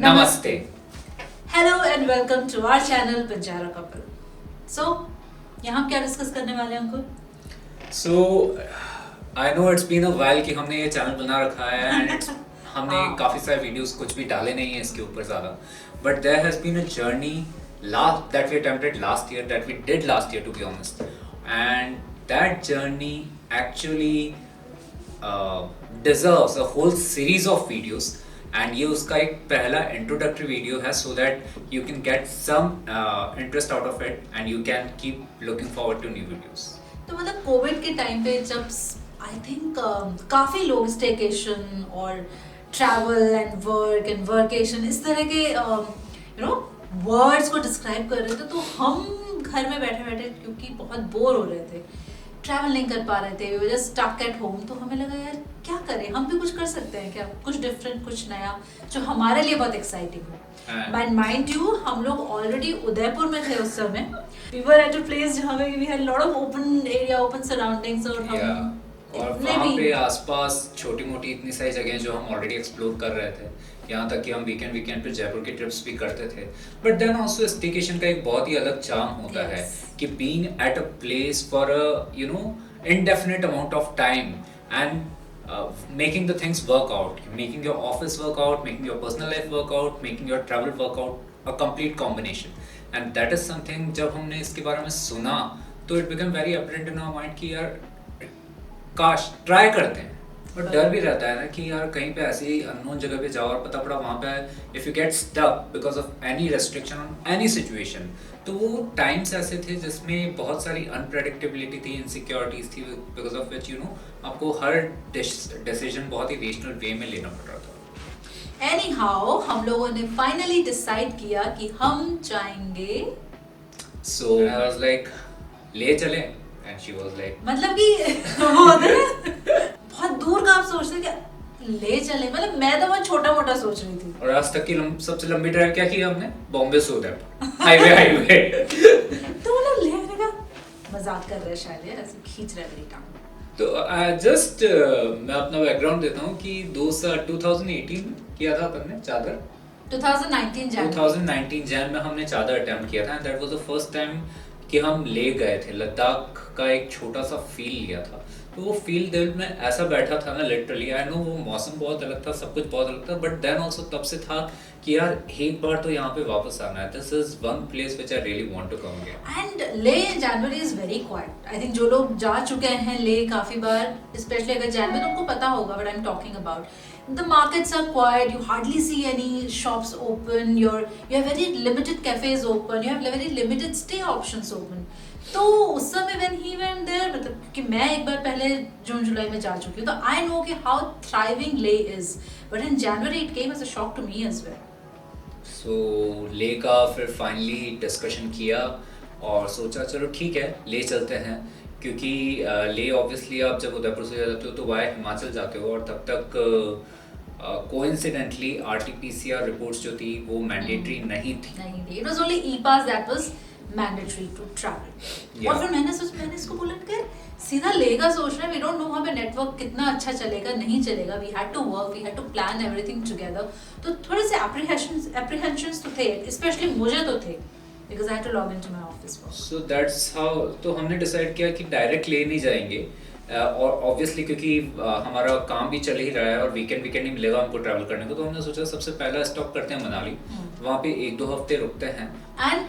Namaste. Hello and welcome to our channel Banjara couple. So यहाँ क्या discuss करने वाले हैं अंकुर? So, I know it's been a while कि हमने ये चैनल बना रखा है and हमने हाँ। काफ़ी सारे वीडियोस कुछ भी डाले नहीं हैं इसके ऊपर ज़्यादा, but there has been a journey last that we attempted last year, that we did last year to be honest, and that journey actually deserves a whole series of videos. And ये उसका एक पहला introductory video है so that you can get some interest out of it and you can keep looking forward to new videos. तो मतलब Covid के time पे जब आई थिंक काफी लोग स्टेकेशन और ट्रैवल एंड वर्केशन इस तरह के वर्ड्स को डिस्क्राइब कर रहे थे, तो हम घर में बैठे बैठे क्योंकि बहुत बोर हो रहे थे, ट्रैवल नहीं कर पा रहे थे, we were just stuck at home, तो हमें लगा यार क्या करें, हम भी कुछ कर सकते हैं क्या, कुछ डिफरेंट, कुछ नया जो हमारे लिए बहुत एक्साइटिंग हो। बट माइंड यू, हम लोग ऑलरेडी उदयपुर में थे उस समय। We were at a place जहाँ पे we had lot of open area, open surroundings, और हम और वहाँ पे आसपास छोटी मोटी इतनी सारी जगह जो हम ऑलरेडी एक्सप्लोर कर रहे थे, यहाँ तक कि हम वीकेंड पे जयपुर की ट्रिप्स भी करते थे। बट देन ऑल्सो स्टेकेशन का एक बहुत ही अलग चार्म होता है कि being at a place for a indefinite amount of time and making the things work out, making your office work out, making your personal life work out, making your travel work out, a complete combination. And that is something जब हमने इसके बारे में सुना तो it became very apparent in our mind कि यार काश ट्राई करते हैं, बट डर भी रहता है ना कि यार कहीं पे ऐसी अननोन जगह पे जाओ और पता पड़ा वहाँ पे if you get stuck because of any restriction on any situation. तो वो टाइम्स ऐसे थे जिसमें बहुत सारी अनप्रेडिक्टेबिलिटी थी, इनसिक्योरिटीज थी, बिकॉज ऑफ विच आपको हर डिसीजन बहुत ही रेशनल वे में लेना पड़ रहा था। एनी हाउ हम लोगों ने फाइनली डिसाइड किया कि हम जाएंगे, सो आई वाज लाइक ले चले एंड शी वाज लाइक मतलब कि वो होता है ना, बहुत दूर का आप सोचते कि ले चले, मतलब मैं तो बहुत छोटा मोटा सोच रही थी। और आज तक की सबसे लंबी ड्राइव क्या की हमने, बॉम्बे से उदयपुर हाईवे तो मतलब ले आने का मजाक कर रहे हैं शायद, यार ऐसे खींच रहे हैं मेरी टांग। तो जस्ट मैं अपना बैकग्राउंड देता हूँ कि 2018 में किया था अपन ने चादर, 2019 जैन में हमने चादर अटेम्प्ट किया था and that was the first time कि हम ले गए थे, लद्दाख का एक छोटा सा फील लिया था। तो वो फील दिल में ऐसा बैठा था ना, लिटरली आई नो वो मौसम बहुत अलग था, सब कुछ बहुत अलग था, बट देन ऑल्सो तब से था कि यार एक बार तो यहाँ पे वापस आना है, this is one place which I really want to come again. And Leh January is very quiet. I think जो लोग जा चुके हैं ले काफी बार, स्पेशली अगर जैन में, तो उनको पता होगा what I am talking about. The markets are quiet, you hardly see any shops open, you have very limited cafes open, you have very limited stay options open. तो उस समय when he went there, मतलब कि मैं एक बार पहले जून जुलाई में जा चुकी हूँ, तो I know कि how thriving Leh is, but in January it came as a shock to me as well. सो ले का फिर फाइनली डिस्कशन किया और सोचा चलो ठीक है ले चलते हैं, क्योंकि ले ऑब्वियसली आप जब उदयपुर से जाते हो तो वाया हिमाचल जाते हो और तब तक कोइंसिडेंटली आरटीपीसीआर रिपोर्ट्स जो थी वो मैंडेटरी नहीं थी। It was only e pass that was mandatory to travel. और फिर मैंने इसको बोला कि सीधा लेगा सोच रहे हैं, वी डोंट नो वहाँ पे नेटवर्क कितना अच्छा चलेगा नहीं चलेगा, we had to work, we had to plan everything together. तो थोड़े से एप्रीहेंशंस तो थे, स्पेशली मुझे तो थे, because I had to log into my office work. So that's how, तो हमने डिसाइड किया कि डायरेक्ट ले नहीं जाएंगे, और ऑब्वियसली क्योंकि हमारा काम भी चल ही रहा है और वीकेंड नहीं मिलेगा हमको ट्रैवल करने को, तो हमने सोचा सबसे पहला स्टॉप करते हैं मनाली, वहाँ पे 1-2 हफ्ते रुकते हैं। And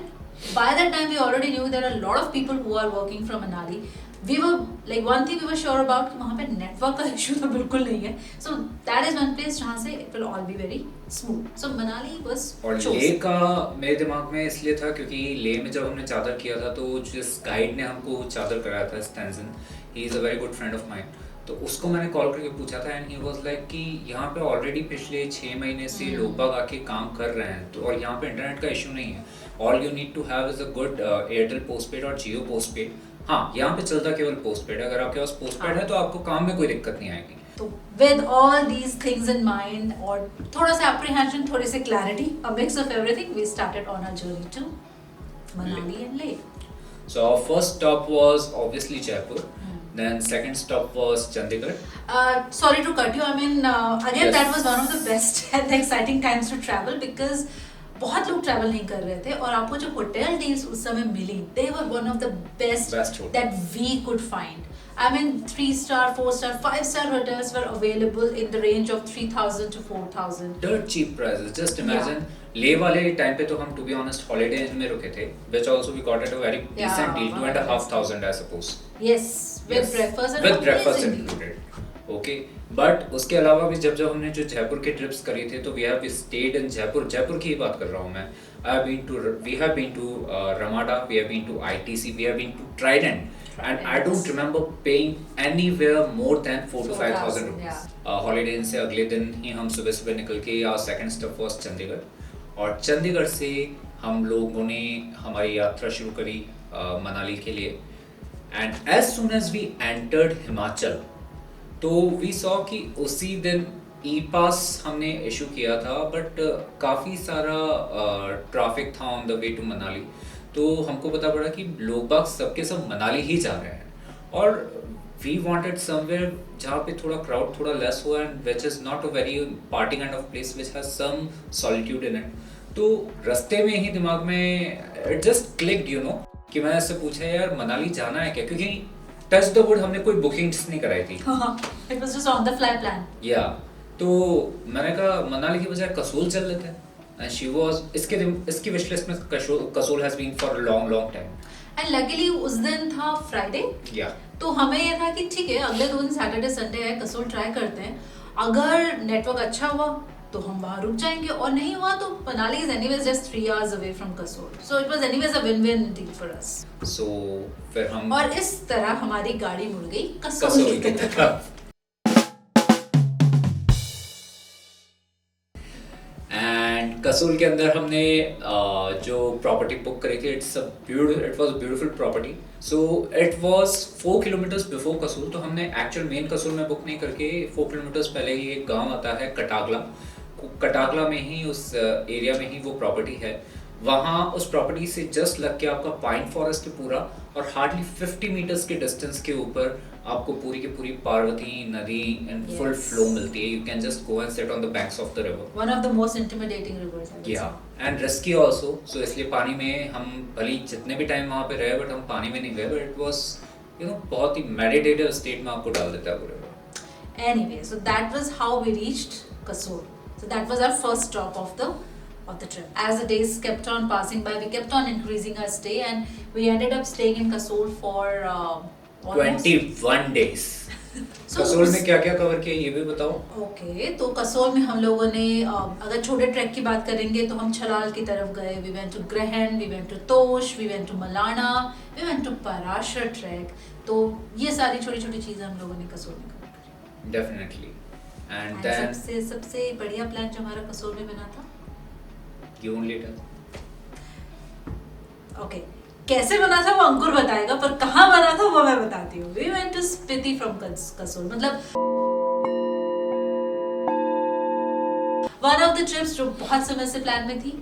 by that time we already knew there are a lot of people who are working from Manali. We were like, one thing we were sure about कि वहाँ पे नेटवर्क का इशू तो बिल्कुल नहीं है, so that is one place जहाँ से it will all be very smooth. So Manali was और ले का मेरे दिमाग में इसलिए था क्योंकि ले में जब हमने चादर किया था तो जिस गाइड ने हमको चादर कराया था, Stanzin, he is a very good friend of mine, तो उसको मैंने कॉल करके पूछा था एंड ही वाज लाइक कि यहाँ पे ऑलरेडी पिछले 6 महीने से लोग बाग आके काम कर रहे हैं, तो और यहाँ पे इंटरनेट का इशू नहीं है, all you need to have is a good Airtel postpaid और जियो पोस्टपेड। हाँ, यहाँ पे चलता केवल पोस्टपेड, अगर आपके पास पोस्टपेड है तो आपको काम में कोई दिक्कत नहीं आएगी। तो with all these things in mind और थोड़ा सा apprehension, थोड़ी सी clarity, a mix of everything, we started on our journey to Manali and Leh. So our first stop was obviously Jaipur. Then second stop was Chandigarh. Sorry to cut you. I mean, again, Yes. that was one of the best and the exciting times to travel because बहुत लोग travel नहीं कर रहे थे और आपको जो hotel deals उस समय मिली they were one of the best Best hotel. that we could find. I mean, 3-star, 4-star, 5-star hotels were available in the range of 3,000 to 4,000. Dirt cheap prices. Just imagine. ले वाले time पे तो हम to be honest holiday inn में रुके थे, which also we got at a very decent deal, 2,500 I suppose. Yes, with Yes. breakfast and With breakfast amazing deal. included. Okay. But उसके अलावा भी जब हमने जो जयपुर के ट्रिप्स करी थे तो we have stayed in Jaipur की ही बात कर रहा हूँ मैं. We have been to Ramada, we have been to ITC, we have been to Trident and I don't remember paying anywhere more than 4,000 to 5,000 rupees. Holiday Inn से अगले दिन ही हम सुबह निकल के our second stop was Chandigarh, और चंडीगढ़ से हम लोगों ने हमारी यात्रा शुरू करी मनाली के लिए. And as soon as we entered Himachal तो वी सॉ कि उसी दिन ई पास हमने इशू किया था, बट काफ़ी सारा ट्रैफिक था on the way to Manali. तो हमको पता पड़ा कि लोग बाग सबके सब मनाली ही जा रहे हैं, और वी वांटेड समवेयर जहाँ पे थोड़ा क्राउड थोड़ा लेस हुआ and which is not a very party kind of place which has some solitude in it. तो रास्ते में ही दिमाग में it just clicked you know कि मैंने उससे पूछा यार मनाली जाना है क्या, क्योंकि टच द वुड हमने कोई बुकिंग्स नहीं कराई थी. It was just on the fly plan. या तो मैंने कहा मनाली की बजाय कसोल चल लेते हैं. एंड शी वाज इसकी विश लिस्ट में Kasol has been for a long time. And luckily उस दिन था फ्राइडे. या तो हमें ये था कि ठीक है अगले 2 दिन सैटरडे संडे है, कसोल ट्राई करते हैं. अगर नेटवर्क अच्छा हुआ तो हम वहाँ रुक जाएंगे, और नहीं हुआ तो Manali is anyways just 3 hours away from Kasol. So it was anyways a win win deal for us. So फिर हम और इस तरह हमारी गाड़ी मुड़ गई कसोल कसोल की की तरफ. तरफ. एंड कसोल के अंदर हमने जो प्रॉपर्टी बुक करी थी, it was beautiful property. So it was 4 kilometres before Kasol. तो हमने एक्चुअल मेन कसोल में बुक नहीं करके 4 किलोमीटर्स पहले ही एक गांव आता है कटागला में ही, उस एरिया में ही वो प्रॉपर्टी है. वहाँ उस प्रॉपर्टी से जस्ट लग के आपका पाइन फॉरेस्ट है पूरा, और हार्डली 50 मीटर्स के डिस्टेंस के ऊपर आपको पूरी की पूरी पार्वती नदी इन फुल फ्लो मिलती है. You can just go and sit on the banks of the river. One of the most intimidating reverse. या एंड रिस्की आल्सो. सो इसलिए पानी में हम भले जितने भी टाइम वहाँ पे रहे, बट हम पानी में नहीं गए. But it was you know बहुत ही मेडिटेटिव स्टेट में आपको डाल देता है पूरे. Anyway, so that was how we reached Kasol. So that was our first stop of the trip. As the days kept on passing by, we kept on increasing our stay, and we ended up staying in Kasol for almost 21 days. So Kasol में क्या क्या cover किया ये भी बताओ. Okay, तो कसोल में हम लोगों ने अगर छोटे ट्रैक की बात करेंगे तो हम छलाल की तरफ गए. We went to Grahan, we went to Tosh, we went to Malana, we went to Parashar trek. तो ये सारी छोटी छोटी चीज़ें हम लोगों ने कसोल में कवर करी. डेफिनेटली. एंड And देन सबसे बढ़िया प्लान जो हमारा कसोल में बना था, यू ओनली टेल. ओके, कैसे बना था वो अंकुर बताएगा, पर कहाँ बना था वो मैं बताती हूँ. We went to Spiti from Kasol. मतलब वन ऑफ द ट्रिप्स जो बहुत समय से प्लान में थी,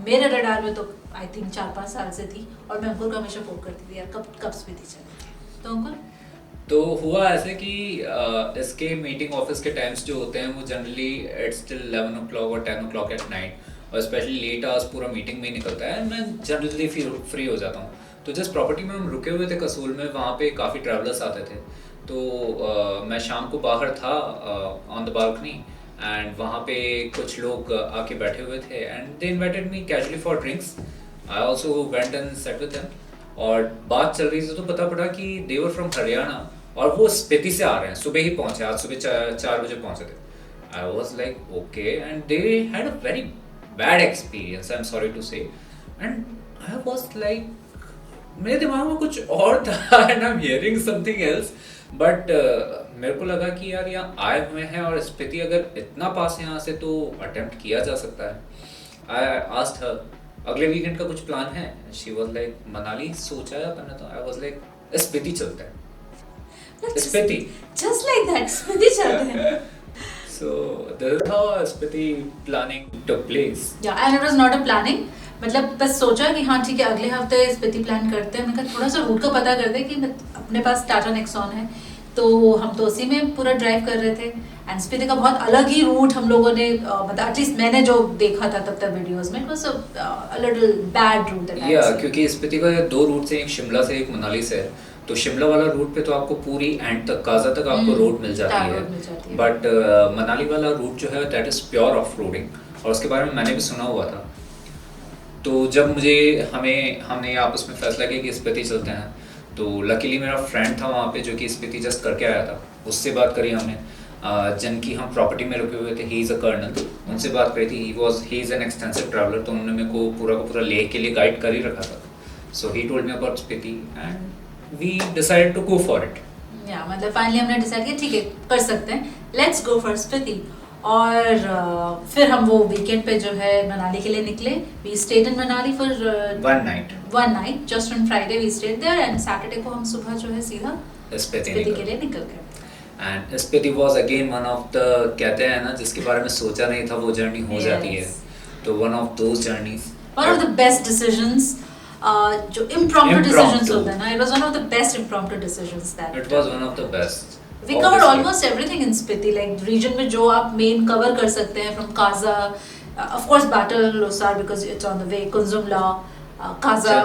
मेरे रडार में तो आई थिंक 4-5 साल से थी, और मैं अंकुर को हमेशा फोन करती थी यार कब स्पीति चले. तो अंकुर तो हुआ ऐसे कि इसके मीटिंग ऑफिस के टाइम्स जो होते हैं वो जनरली इट्स टिल 11 o'clock और 10 o'clock एट नाइट, और स्पेशली लेट आवर्स पूरा मीटिंग में ही निकलता है. मैं जनरली फ्री हो जाता हूँ. तो जिस प्रॉपर्टी में हम रुके हुए थे कसोल में, वहाँ पे काफ़ी ट्रैवलर्स आते थे. तो मैं शाम को बाहर था ऑन द बालकनी, एंड वहाँ पे कुछ लोग आके बैठे हुए थे, and they invited me casually for drinks. I also went and set with them, और बात चल रही थी तो पता पड़ा कि दे वर फ्रॉम हरियाणा, और वो स्पीति से आ रहे हैं. सुबह ही पहुंचे, आज सुबह 4 बजे पहुंचे थे. I was like okay, and they had a very bad experience, I am sorry to say. And I was like मेरे दिमाग में कुछ और था and I am hearing something else. But मेरे को लगा कि यार यहाँ आए हुए हैं और स्पीति अगर इतना पास है यहाँ से तो अटेम्प्ट किया जा सकता है. आई आस्क्ड हर अगले वीकेंड का कुछ प्लान है. शी वाज लाइक मनाली सोचा है अपन ने. तो आई वाज लाइक स्पीति चलते हैं. Spiti just like that Spiti चलते हैं. So this is how Spiti planning took place. Yeah, and it was not a planning. मतलब बस सोचा कि हाँ ठीक है अगले हफ्ते स्पीति प्लान करते हैं. मैंने कहा थोड़ा सा रूट का पता करते हैं कि अपने पास टाटा नेक्सॉन है, तो हम तो उसी में पूरा ड्राइव कर रहे थे एंड स्पीति का बहुत अलग ही रूट हम लोगों ने मतलब एटलीस्ट मैंने जो देखा था तब तक वीडियोस में, it was a little bad route that या क्योंकि स्पीति का 2 रूट से, एक शिमला से एक मनाली से है, तो शिमला वाला रूट पे तो आपको पूरी एंड तक काजा तक आपको रोड मिल जाती है, बट मनाली वाला रूट जो है that is pure off roading, और उसके बारे में मैंने भी सुना हुआ था। तो जब हमने आपस में फैसला किया कि स्पीति चलते हैं, तो लकीली मेरा फ्रेंड था वहाँ पे जो कि स्पीति जस्ट करके आया था, उससे बात करी हमने, जिनकी हम प्रॉपर्टी में रुके हुए थे, ही इज़ अ कर्नल, उनसे बात करी थी। He is an extensive traveller, तो उन्होंने मेरे को पूरा का पूरा लेह के लिए गाइड कर ही रखा था। So he told me about Spiti and we decided to go for it. या मतलब फाइनली हमने डिसाइड किया ठीक है कर सकते हैं, लेट्स गो फॉर स्पीति। और फिर हम वो वीकेंड पे जो है मनाली के लिए निकले। We stayed in Manali for one night just on Friday we stayed there and Saturday को हम सुबह जो है सीधा स्पीति के लिए निकल गए। And Spiti was again one of the, कहते हैं ना, जिसके बारे में सोचा नहीं था वो जर्नी हो जाती है, तो one of those journeys, one of the best decisions, जो इम्प्रॉम्प्टू डिसीजंस होते हैं ना, it was one of the best impromptu decisions that it was one of the best. We covered almost everything in Spiti, like region में जो आप main cover कर सकते हैं from Kaza, of course Battle Losar because it's on the way, Kunzumla, Kaza,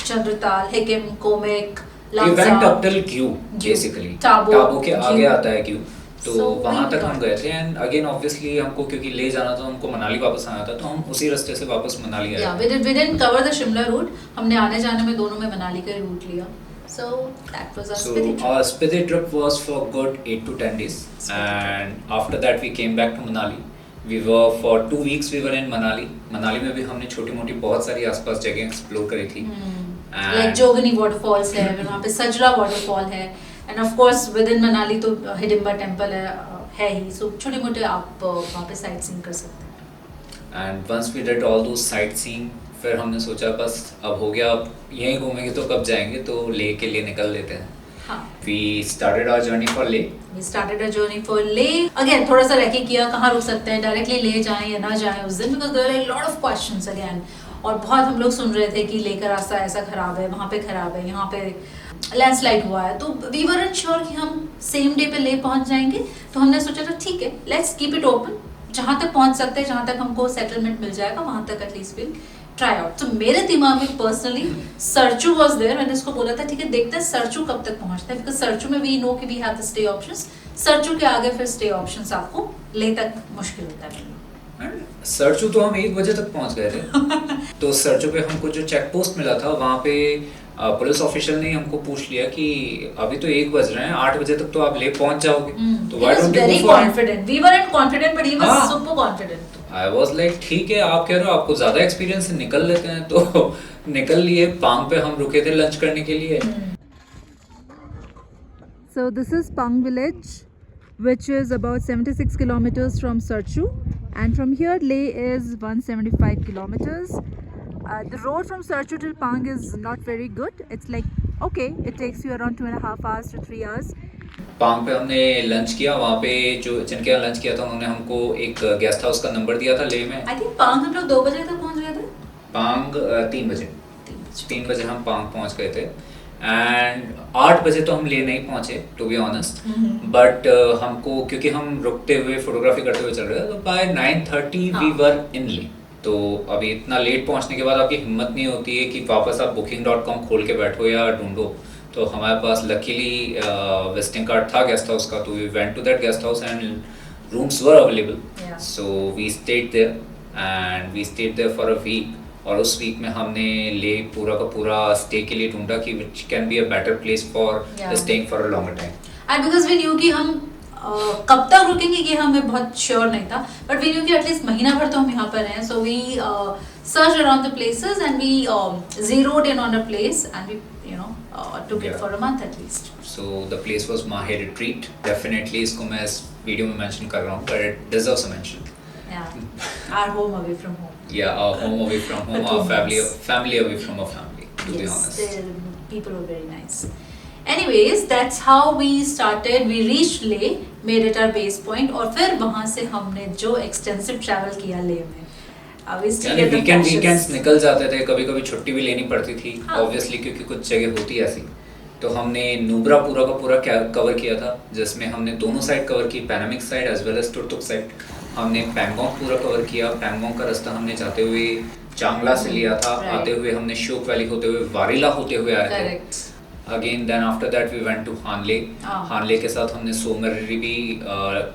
Chandratal, Hikim, Komek, Lamsa. We went up till Gyu basically. Tabo के आगे आता है Gyu, तो वहाँ तक हम गए थे। एंड अगेन ऑब्वियसली हमको क्योंकि ले जाना था, हमको मनाली वापस आना था, तो हम उसी रास्ते से वापस मनाली आए। We didn't cover the Shimla route, हमने आने जाने में दोनों में मनाली का रूट लिया। So that was our Spiti trip. Our Spiti trip was for good 8 to 10 days, and after that we came back to Manali. We were for 2 weeks we were in Manali. Manali में भी हमने छोटी-मोटी बहुत सारी आसपास जगह explore करी थी। Like Jogani waterfalls है, वहाँ पे सजला waterfall है, and of course within Manali तो Hidimba temple है ही, so छोटे-मोटे आप वहाँ पे sightseeing कर सकते हैं। And once we did all those sightseeing, फिर हमने सोचा बस अब हो गया, अब यहीं घूमेंगे तो कब जाएंगे, तो लेह के लिए निकल लेते हैं। We started our journey for Leh. We started our journey for Leh. Again थोड़ा सा रैकी किया कहाँ रुक सकते हैं, डायरेक्टली ले जाएं या ना जाएं उस दिन, because there are a lot of questions again. और बहुत हम लोग सुन रहे थे कि लेह का रास्ता ऐसा खराब है, वहाँ पे खराब है, यहाँ पे लैंडस्लाइड हुआ है, तो we weren't sure कि हम सेम डे पे लेह पहुँच जाएंगे। तो हमने सोचा था ठीक है, let's keep it open, जहाँ तक पहुँच सकते हैं, जहाँ तक हमको सेटलमेंट मिल जाएगा वहाँ तक एटलीस्ट विल ट्राई आउट। तो मेरे दिमाग में पर्सनली सरचू वाज देयर, मैंने उसको बोला था ठीक है देखते हैं सरचू कब तक पहुंचते हैं, बिकॉज सरचू में वी नो कि we have the stay options, Sarchu के आगे फिर स्टे ऑप्शंस आपको लेह तक मुश्किल होता है। सरचू तो हम 1 बजे तक पहुंच गए थे। तो सरचू पे हमको जो चेक पोस्ट मिला था वहाँ पे पुलिस ऑफिशियल ने हमको पूछ लिया कि अभी तो 1 बज रहे हैं, 8 बजे तक तो आप ले पहुंच जाओगे, तो why don't you go for confident, we weren't confident but he was super confident. I was like ठीक है, आप कह रहे हो आपको ज्यादा एक्सपीरियंस है, निकल लेते हैं। तो निकल लिए। पांग पे हम रुके थे लंच करने के लिए। So this is Pang village, which is about 76 kilometers from Sarchu, and from here Leh is 175 kilometers. The road from Sarchu till Pang is not very good. It's like okay, it takes you around 2.5 hours to 3 hours. पांग पे हमने lunch किया। वहाँ पे जो जिनके यहाँ lunch किया था उन्होंने हमको एक गेस्ट हाउस का नंबर दिया था लेह में। आई थिंक पांग हम लोग 2 बजे तक पहुँच गए थे। पांग 3 बजे 3 बजे हम पांग पहुँच गए थे। एंड 8 बजे तो हम लेह नहीं पहुँचे टू बी ऑनेस्ट, बट हमको क्योंकि हम रुकते हुए फोटोग्राफी करते हुए चल रहे थे, तो बाय 9:30 वी वर इन लेह। तो अभी इतना लेट पहुँचने के बाद आपकी हिम्मत नहीं होती है कि वापस आप booking.com खोल के बैठो या ढूंढो। तो हमारे पास लकीली विजिटिंग कार्ड था गेस्ट हाउस का, तो we went to that guest house and rooms were available, so we stayed there and we stayed there for a week. और उस वीक में हमने ले पूरा का पूरा स्टे के लिए ढूंढा कि which can be a better place for staying for a longer time. And because we knew कि हम कब तक रुकेंगे ये हमें बहुत श्योर नहीं था, बट वी न्यू कि एटलीस्ट महीना भर तो हम यहाँ पर हैं, so we search around the places and we zeroed in on a place and we took it for a month at least. So the place was Mahe Retreat. Definitely इसको मैं इस वीडियो में मेंशन कर रहा हूँ, but it deserves a mention. Yeah, our home away from home. Yeah, our home away from home, our family away from our family, to be honest. The people were very nice. Anyways, that's how we started. We reached Leh, made it our base point, और फिर वहाँ से हमने जो extensive travel किया लेह में। Weekends निकल जाते थे, कभी कभी छुट्टी भी लेनी पड़ती थी ऑब्वियसली, क्योंकि कुछ जगह होती ऐसी। तो हमने नुब्रा पूरा का पूरा कवर किया था, जिसमें हमने दोनों साइड कवर की, Panamik side as well as Turtuk side. हमने पैंगोंग पूरा कवर किया। पैंगोंग का रास्ता हमने जाते हुए चांगला से लिया था, Right. आते हुए हमने श्योक वैली होते हुए वारीला होते हुए आए थे। Correct. Again then after that we went to Hanle. हाँ. हानले के साथ हमने सोमरी भी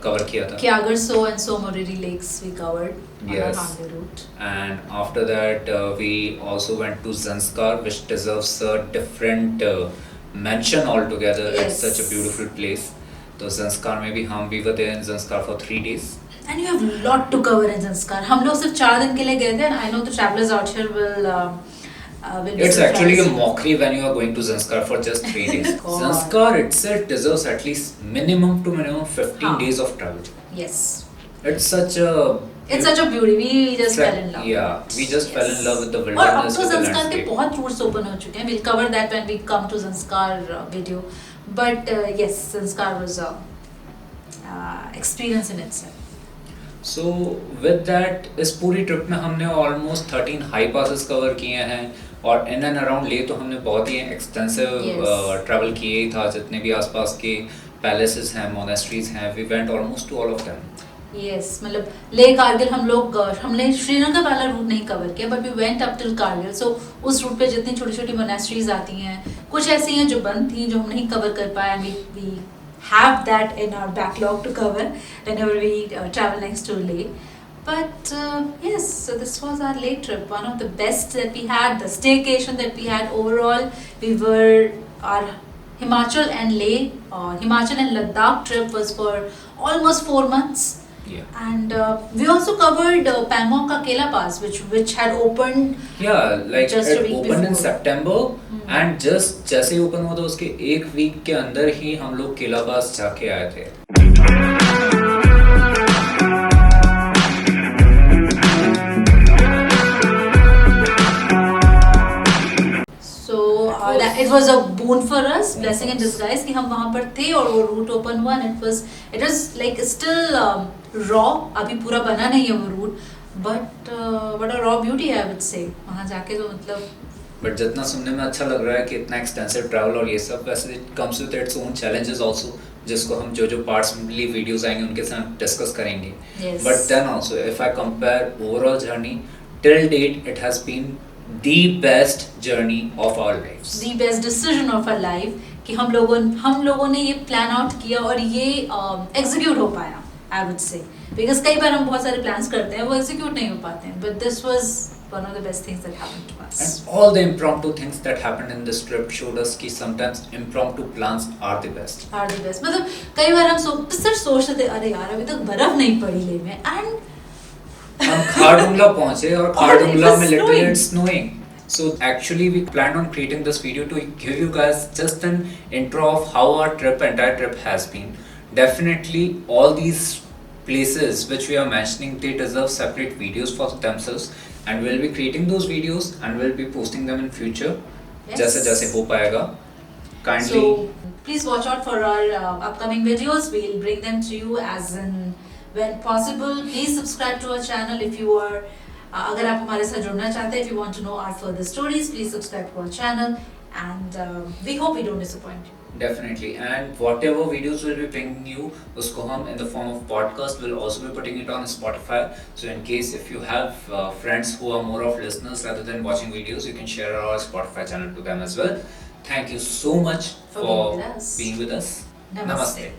कवर किया था। Kyagar So and So Moriri lakes we covered on our Yes. Hanle route. And after that we also went to Zanskar, which deserves a different mention altogether. Yes. It's such a beautiful place. तो Zanskar में भी we were there in Zanskar for 3 days. And you have a lot to cover in Zanskar. हम लोग सिर्फ 4 दिन के लिए गए थे, and I know the travelers out here will be It's actually a surprised. mockery when you are going to Zanskar for just 3 days. God. Zanskar itself deserves at least minimum 15 हाँ. days of travel. Yes. It's such a beauty. We just fell in love. Yeah, we just fell in love with the और अब wilderness, तो with the Zanskar के landscape. बहुत routes open हो चुके हैं. We'll cover that when we come to Zanskar video. But yes, Zanskar was a experience in itself. So with that, इस पूरी ट्रिप में हमने ऑलमोस्ट 13 हाई पासेस कवर किए हैं, और इन एंड अराउंड ले तो हमने बहुत ही एक्सटेंसिव Yes. ट्रैवल किए ही था। जितने भी आसपास के पैलेसेस हैं, मोनेस्ट्रीज हैं, we went almost to all of them. Yes, मतलब ले कारगिल हमने श्रीनगर वाला रूट नहीं कवर किया, but we went up till Kargil. So उस रूट पे जितनी छोटी छोटी मोनेस्ट्रीज आती हैं, कुछ ऐसी हैं जो बंद थी, जो हम नहीं कवर कर पाए। We have that in our backlog to cover whenever we travel next to Leh. But yes, so this was our Leh trip, one of the best that we had, the staycation that we had overall. We were our Himachal and Leh, Himachal and Ladakh trip was for almost 4 months. Yeah. And we also covered Pangong ka Kela Pass, which had opened. Yeah, like Just a it week opened in before. September, and just जैसे ही open हुआ था उसके 1 week के अंदर ही हम लोग केला पास जाके आए थे। So it was a boon for us, blessing in disguise कि हम वहाँ पर थे और वो रूट ओपन हुआ, and it was like still raw. अभी पूरा बना नहीं है वो root, but what a raw beauty I would say. वहाँ जाके तो मतलब बट जितना सुनने में अच्छा लग रहा है कि इतना एक्सटेंसिव ट्रैवल और ये सब, वैसे it comes with its own challenges also, जिसको हम जो पार्ट्सली वीडियोस आएंगे उनके साथ डिस्कस करेंगे। Yes. But then also if I compare overall journey till date, it has been the best journey of our lives. the best decision of our life कि हम लोगों ने ये प्लान आउट किया और ये एग्जीक्यूट हो पाया, I would say. Because कई बार हम बहुत सारे प्लान्स करते हैं, वो एग्जीक्यूट नहीं हो पाते हैं, but this was one of the best things that happened to us. And all the impromptu things that happened in this trip showed us कि sometimes impromptu plans are the best. Are the best. मतलब कई बार हम सिर्फ सोचते थे, अरे यार अभी तक बर्फ नहीं पड़ी ले में, and हम खारडुंगला पहुंचे और और खारडुंगला it was में literally snowing. it's snowing. So actually we planned on creating this video to give you guys just an intro of how our entire trip has been. Definitely all these places which we are mentioning, they deserve separate videos for themselves, and we'll be creating those videos and we'll be posting them in future. Yes. जैसे जैसे हो पाएगा. Kindly. So please watch out for our upcoming videos. We'll bring them to you as in when possible. Please subscribe to our channel if you are अगर आप हमारे साथ जुड़ना चाहते हैं, if you want to know our further stories, please subscribe to our channel, and we hope we don't disappoint you. Definitely, and whatever videos we'll be bringing you, usko hum in the form of podcast, we'll also be putting it on Spotify. So in case if you have friends who are more of listeners rather than watching videos, you can share our Spotify channel to them as well. Thank you so much For being with us. being with us. Namaste.